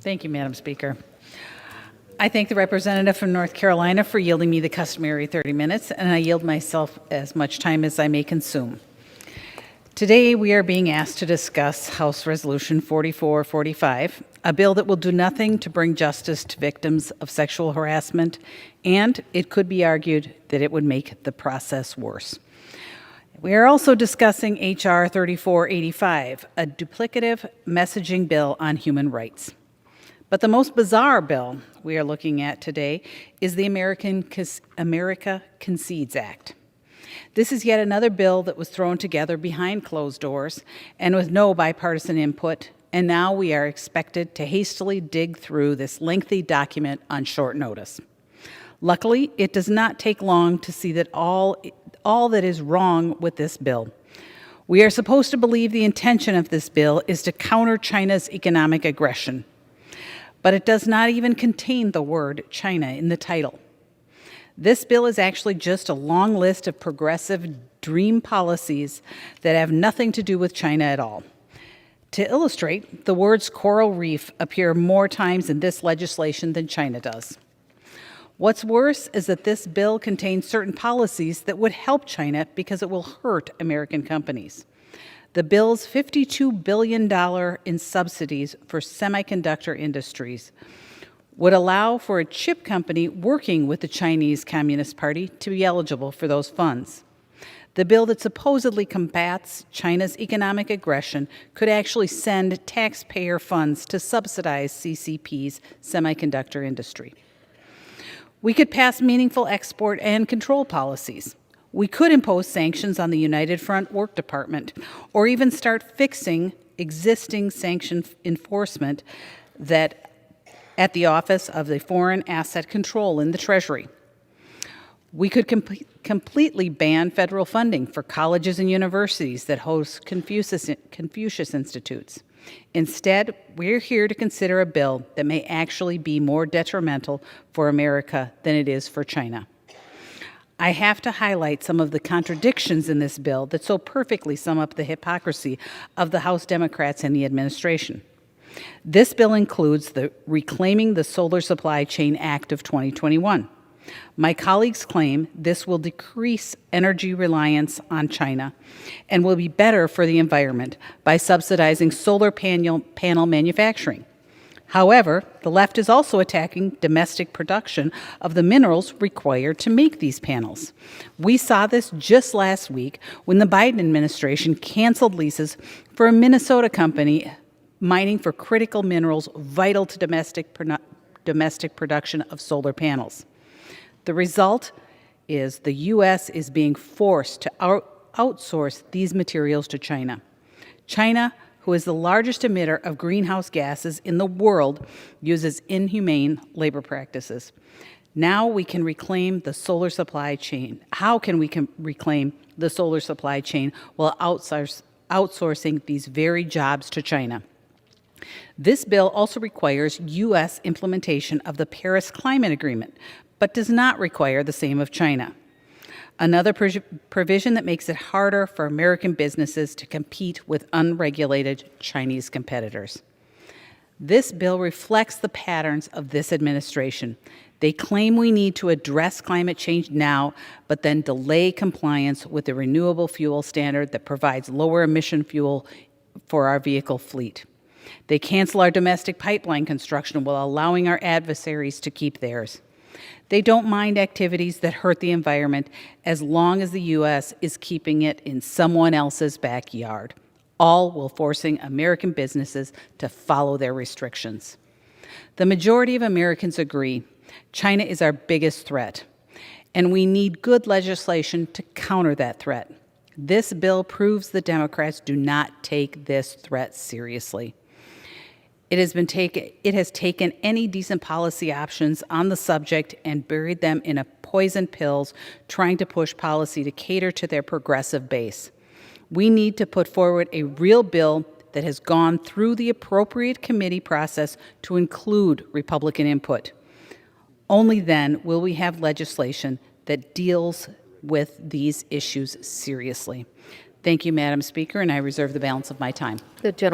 Thank you, Madam Speaker. I thank the representative from North Carolina for yielding me the customary 30 minutes, and I yield myself as much time as I may consume. Today, we are being asked to discuss House Resolution 4445, a bill that will do nothing to bring justice to victims of sexual harassment, and it could be argued that it would make the process worse. We are also discussing H.R. 3485, a duplicative messaging bill on human rights. But the most bizarre bill we are looking at today is the America CONCEDES Act. This is yet another bill that was thrown together behind closed doors and with no bipartisan input, and now we are expected to hastily dig through this lengthy document on short notice. Luckily, it does not take long to see that all that is wrong with this bill. We are supposed to believe the intention of this bill is to counter China's economic aggression, but it does not even contain the word China in the title. This bill is actually just a long list of progressive dream policies that have nothing to do with China at all. To illustrate, the words coral reef appear more times in this legislation than China does. What's worse is that this bill contains certain policies that would help China because it will hurt American companies. The bill's $52 billion in subsidies for semiconductor industries would allow for a chip company working with the Chinese Communist Party to be eligible for those funds. The bill that supposedly combats China's economic aggression could actually send taxpayer funds to subsidize CCP's semiconductor industry. We could pass meaningful export and control policies. We could impose sanctions on the United Front Work Department, or even start fixing existing sanction enforcement that at the Office of the Foreign Asset Control in the Treasury. We could completely ban federal funding for colleges and universities that host Confucius Institutes. Instead, we're here to consider a bill that may actually be more detrimental for America than it is for China. I have to highlight some of the contradictions in this bill that so perfectly sum up the hypocrisy of the House Democrats and the administration. This bill includes the Reclaiming the Solar Supply Chain Act of 2021. My colleagues claim this will decrease energy reliance on China and will be better for the environment by subsidizing solar panel manufacturing. However, the left is also attacking domestic production of the minerals required to make these panels. We saw this just last week when the Biden administration canceled leases for a Minnesota company mining for critical minerals vital to domestic production of solar panels. The result is the U.S. is being forced to outsource these materials to China. China, who is the largest emitter of greenhouse gases in the world, uses inhumane labor practices. Now we can reclaim the solar supply chain. How can we reclaim the solar supply chain while outsourcing these very jobs to China? This bill also requires U.S. implementation of the Paris Climate Agreement, but does not require the same of China. Another provision that makes it harder for American businesses to compete with unregulated Chinese competitors. This bill reflects the patterns of this administration. They claim we need to address climate change now, but then delay compliance with the renewable fuel standard that provides lower emission fuel for our vehicle fleet. They cancel our domestic pipeline construction while allowing our adversaries to keep theirs. They don't mind activities that hurt the environment as long as the U.S. is keeping it in someone else's backyard, all while forcing American businesses to follow their restrictions. The majority of Americans agree China is our biggest threat, and we need good legislation to counter that threat. This bill proves the Democrats do not take this threat seriously. It has taken any decent policy options on the subject and buried them in poison pills, trying to push policy to cater to their progressive base. We need to put forward a real bill that has gone through the appropriate committee process to include Republican input. Only then will we have legislation that deals with these issues seriously. Thank you, Madam Speaker, and I reserve the balance of my time. The gentleman